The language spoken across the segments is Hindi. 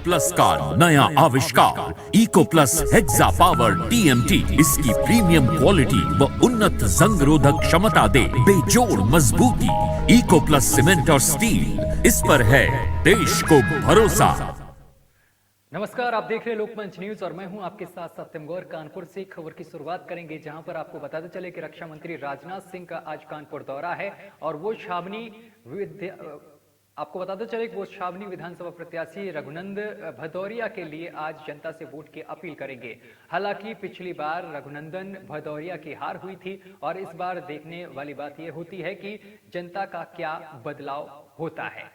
प्लस का नया आविष्कार eco plus hexa power TMT इसकी प्रीमियम क्वालिटी व उन्नत जंग रोधक क्षमता दे बेजोड़ मजबूती। इको प्लस सीमेंट और स्टील, इस पर है देश को भरोसा। नमस्कार, आप देख रहे हैं लोकमंच न्यूज और मैं हूं आपके साथ सत्यम गौर। कानपुर से खबर की शुरुआत करेंगे, जहां पर आपको बताते चले कि रक्षा मंत्री राजनाथ सिंह का आज कानपुर दौरा है और वो छावनी विधानसभा प्रत्याशी रघुनंदन भदौरिया के लिए आज जनता से वोट की अपील करेंगे। हालांकि पिछली बार रघुनंदन भदौरिया की हार हुई थी और इस बार देखने वाली बात यह होती है कि जनता का क्या बदलाव होता है।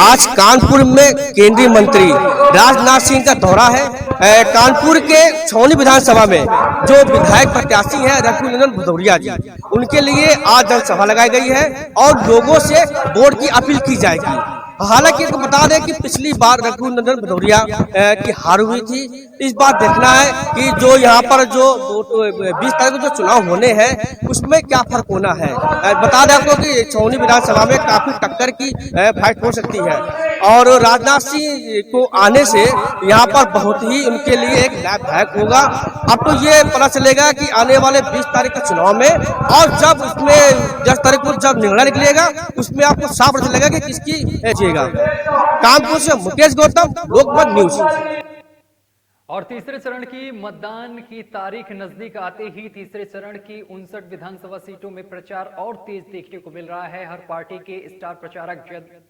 आज कानपुर में केंद्रीय मंत्री राजनाथ सिंह का दौरा है। कानपुर के छावनी विधानसभा में जो विधायक प्रत्याशी हैं रघुनंदन भदौरिया जी, उनके लिए आज जनसभा लगाई गई है और लोगों से वोट की अपील की जाएगी। हालांकि आपको बता दें कि पिछली बार रघुनंदन भदौरिया की हार हुई थी। इस बार देखना है कि जो यहाँ पर जो 20 तारीख को जो चुनाव होने हैं उसमें क्या फर्क होना है। बता दें आपको कि छावनी विधानसभा में काफी टक्कर की फाइट हो सकती है और राजनाथ सिंह को आने से यहाँ पर बहुत ही उनके लिए एक लाभदायक होगा। अब तो ये पता चलेगा कि आने वाले 20 तारीख के चुनाव में और जब उसमें 10 तारीख को जब निर्णय निकलेगा उसमें आपको साफ पता चलेगा कि किसकी जीतेगा। कानपुर से मुकेश गौतम, लोकमत न्यूज। और तीसरे चरण की मतदान की तारीख नजदीक आते ही तीसरे चरण की 59 विधानसभा सीटों में प्रचार और तेज देखने को मिल रहा है। हर पार्टी के स्टार प्रचारक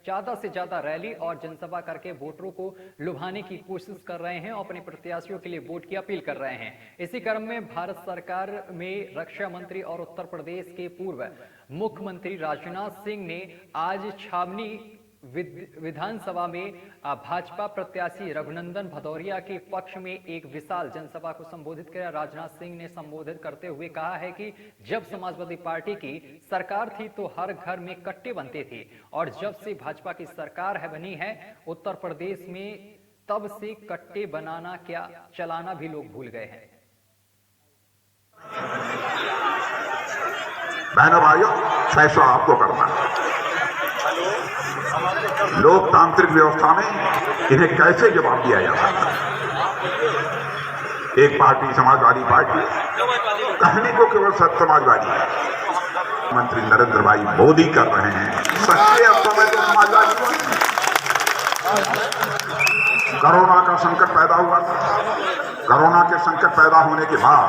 ज्यादा से ज्यादा रैली और जनसभा करके वोटरों को लुभाने की कोशिश कर रहे हैं और अपने प्रत्याशियों के लिए वोट की अपील कर रहे हैं। इसी क्रम में भारत सरकार में रक्षा मंत्री और उत्तर प्रदेश के पूर्व मुख्यमंत्री राजनाथ सिंह ने आज छावनी विधानसभा में भाजपा प्रत्याशी रघुनंदन भदौरिया के पक्ष में एक विशाल जनसभा को संबोधित किया। राजनाथ सिंह ने संबोधित करते हुए कहा है कि जब समाजवादी पार्टी की सरकार थी तो हर घर में कट्टे बनते थे और जब से भाजपा की सरकार बनी है उत्तर प्रदेश में तब से कट्टे बनाना क्या चलाना भी लोग भूल गए हैं। बहनों भाइयों, फैसला आपको करना है। लोकतांत्रिक व्यवस्था में इन्हें कैसे जवाब दिया जा सकता है। एक पार्टी समाजवादी पार्टी कहने को केवल समाजवादी है। मंत्री नरेंद्र भाई मोदी कर रहे हैं, सच्चे अर्थों में तो समाजवादी। कोरोना का संकट पैदा हुआ था। कोरोना के संकट पैदा होने के बाद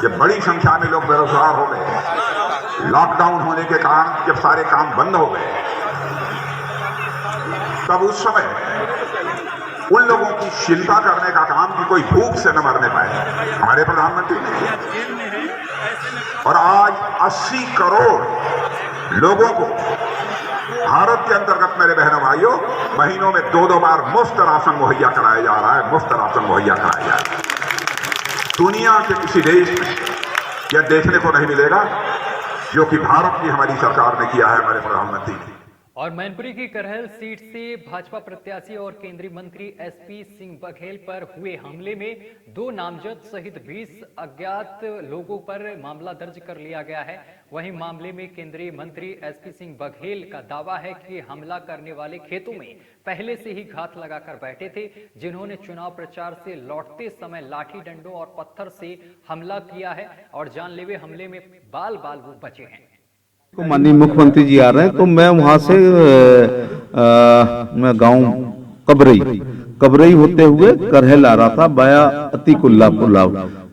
जब बड़ी संख्या में लोग बेरोजगार हो गए, लॉकडाउन होने के कारण जब सारे काम बंद हो गए, तब उस समय उन लोगों की चिंता करने का काम कि कोई भूख से न मरने पाए हमारे प्रधानमंत्री ने। और आज 80 करोड़ लोगों को भारत के अंतर्गत मेरे बहनों भाइयों महीनों में 2-2 बार मुफ्त राशन मुहैया कराया जा रहा है। मुफ्त राशन मुहैया कराया जा रहा है। दुनिया के किसी देश में यह देखने को नहीं मिलेगा जो कि भारत की हमारी सरकार ने किया है, हमारे प्रधानमंत्री की। और मैनपुरी की करहल सीट से भाजपा प्रत्याशी और केंद्रीय मंत्री SP सिंह बघेल पर हुए हमले में 2 नामजद सहित 20 अज्ञात लोगों पर मामला दर्ज कर लिया गया है। वहीं मामले में केंद्रीय मंत्री SP सिंह बघेल का दावा है कि हमला करने वाले खेतों में पहले से ही घात लगाकर बैठे थे, जिन्होंने चुनाव प्रचार से लौटते समय लाठी डंडों और पत्थर से हमला किया है और जानलेवा हमले में बाल वो बचे हैं। तो माननीय मुख्यमंत्री जी आ रहे हैं तो मैं वहां से मैं गांव कबरई होते हुए करहल आ रहा था बाया अतीकुल्लापुर।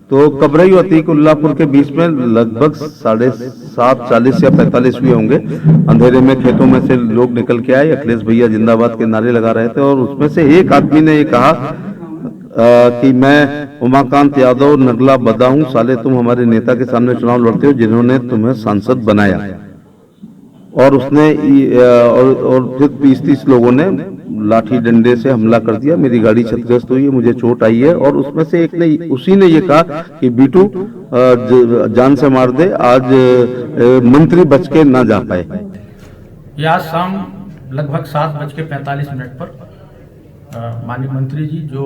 तो कबरई और अतीकुल्लापुर के बीच में लगभग 7:30 या 45 हुए होंगे। अंधेरे में खेतों में से लोग निकल के आए, अखिलेश भैया जिंदाबाद के नारे लगा रहे थे और उसमें से एक आदमी ने ये कहा कि मैं उमाकांत यादव नगला बदा हूं, साले तुम हमारे नेता के सामने चुनाव लड़ते हो जिन्होंने तुम्हें सांसद बनाया। और उसने और फिर 20-30 लोगों ने लाठी डंडे से हमला कर दिया। मेरी गाड़ी क्षतिग्रस्त हुई है, मुझे चोट आई है। और उसमें से एक ने उसी ने ये कहा कि बीटू जान से मार दे, आज मंत्री बच के ना जा पाए। आज शाम लगभग 7:45 पर माननीय मंत्री जी जो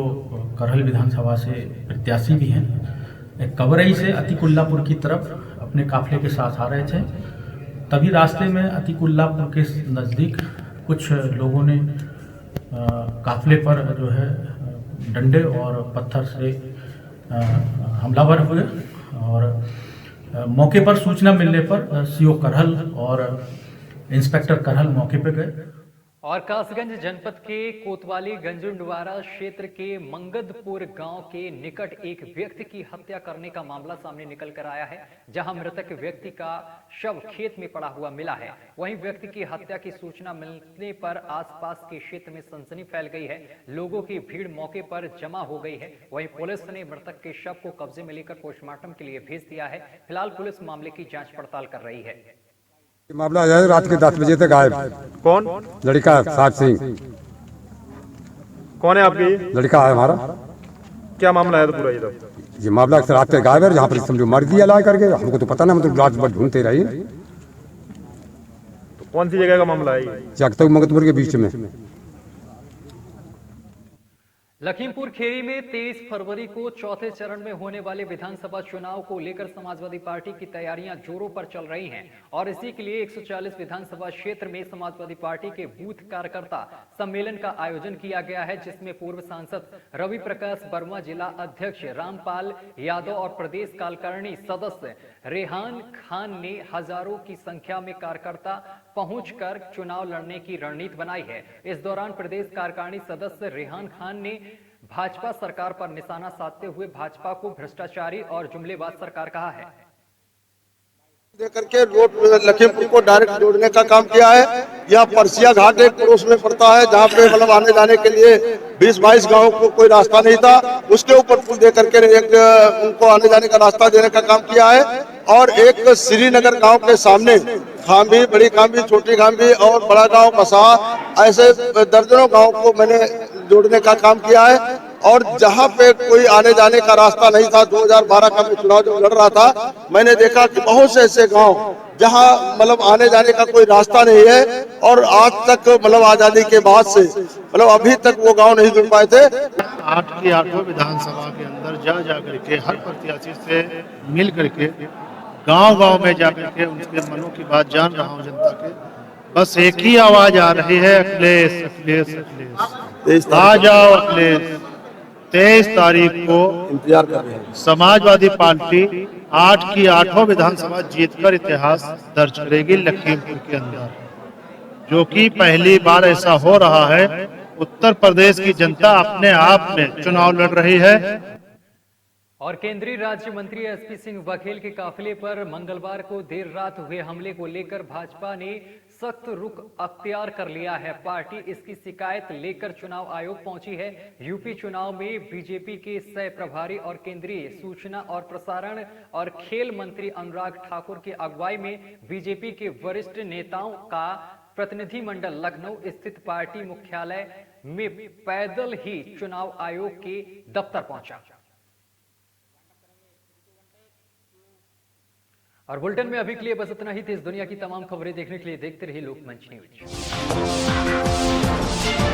करहल विधानसभा से प्रत्याशी भी हैं, कबरई से अतीकुल्लापुर की तरफ अपने काफले के साथ आ रहे थे तभी रास्ते में अतीकुल्लापुर के नज़दीक कुछ लोगों ने काफिले पर जो है डंडे और पत्थर से हमलावर हुए और मौके पर सूचना मिलने पर सीओ करहल और इंस्पेक्टर करहल मौके पर गए। और कासगंज जनपद के कोतवाली गंजुंडवारा क्षेत्र के मंगदपुर गांव के निकट एक व्यक्ति की हत्या करने का मामला सामने निकल कर आया है, जहां मृतक व्यक्ति का शव खेत में पड़ा हुआ मिला है। वहीं व्यक्ति की हत्या की सूचना मिलने पर आसपास के क्षेत्र में सनसनी फैल गई है। लोगों की भीड़ मौके पर जमा हो गई है। वहीं पुलिस ने मृतक के शव को कब्जे में लेकर पोस्टमार्टम के लिए भेज दिया है। फिलहाल पुलिस मामले की जाँच पड़ताल कर रही है। मामला है रात के 10 बजे तक गायब। कौन लड़का? साहब सिंह। कौन है आपके? लड़का है हमारा। क्या मामला है? तो पूरा ये मामला रात के गायब है, जहाँ पर समझो मर दिया ला करके, हमको तो पता ना, मतलब रात भर ढूंढते रही। तो कौन सी जगह का मामला है? जगतक मंगतपुर के बीच में। लखीमपुर खीरी में 23 फरवरी को चौथे चरण में होने वाले विधानसभा चुनाव को लेकर समाजवादी पार्टी की तैयारियां जोरों पर चल रही हैं और इसी के लिए 140 विधानसभा क्षेत्र में समाजवादी पार्टी के बूथ कार्यकर्ता सम्मेलन का आयोजन किया गया है, जिसमें पूर्व सांसद रवि प्रकाश वर्मा, जिला अध्यक्ष रामपाल यादव और प्रदेश कार्यकारिणी सदस्य रेहान खान ने हजारों की संख्या में कार्यकर्ता पहुंचकर चुनाव लड़ने की रणनीति बनाई है। इस दौरान प्रदेश कार्यकारिणी सदस्य रेहान खान ने भाजपा सरकार पर निशाना साधते हुए भाजपा को भ्रष्टाचारी और जुमलेबाज सरकार कहा है। देकर के रोड लखीमपुर को डायरेक्ट जोड़ने का काम किया है। यह परसिया घाट एक पड़ोस में पड़ता है, जहाँ पे मतलब आने जाने के लिए 20-22 गाँव को कोई रास्ता नहीं था, उसके ऊपर पुल दे करके एक उनको आने जाने का रास्ता देने का काम किया है। और एक श्रीनगर गांव के सामने खाम्भी, बड़ी खाम्भी, छोटी खाम्भी और बड़ा गांव बसा, ऐसे दर्जनों गांव को मैंने जोड़ने का काम किया है। और जहां पे कोई आने जाने का रास्ता नहीं था, 2012 का मैं चुनाव जब लड़ रहा था, मैंने देखा कि बहुत से ऐसे गांव जहां मतलब आने जाने का कोई रास्ता नहीं है और आज तक मतलब आजादी के बाद से मतलब अभी तक वो गांव नहीं जुड़ पाए थे। 8 की 8 विधानसभा के अंदर जा करके हर प्रत्याशी से मिल करके गांव-गांव में जाकर के उनके मनों की बात जान रहा हूं जनता के। बस एक ही आवाज आ रही है, अखिलेश अखिलेश अखिलेश, आ जाओ अखिलेश। 23 तारीख को इंतजार कर रहे हैं। समाजवादी पार्टी 8 की 8 विधानसभा जीतकर इतिहास दर्ज करेगी लखीमपुर के अंदर, जो कि पहली बार ऐसा हो रहा है। उत्तर प्रदेश की जनता अपने आप में चुनाव लड़ रही है। और केंद्रीय राज्य मंत्री एसपी सिंह बघेल के काफिले पर मंगलवार को देर रात हुए हमले को लेकर भाजपा ने सख्त रुख अख्तियार कर लिया है। पार्टी इसकी शिकायत लेकर चुनाव आयोग पहुंची है। यूपी चुनाव में बीजेपी के सह प्रभारी और केंद्रीय सूचना और प्रसारण और खेल मंत्री अनुराग ठाकुर की अगुवाई में बीजेपी के वरिष्ठ नेताओं का प्रतिनिधिमंडल लखनऊ स्थित पार्टी मुख्यालय में पैदल ही चुनाव आयोग के दफ्तर पहुंचा। और बुलेटिन में अभी के लिए बस इतना ही। देश दुनिया की तमाम खबरें देखने के लिए देखते रहिए लोकमंच न्यूज।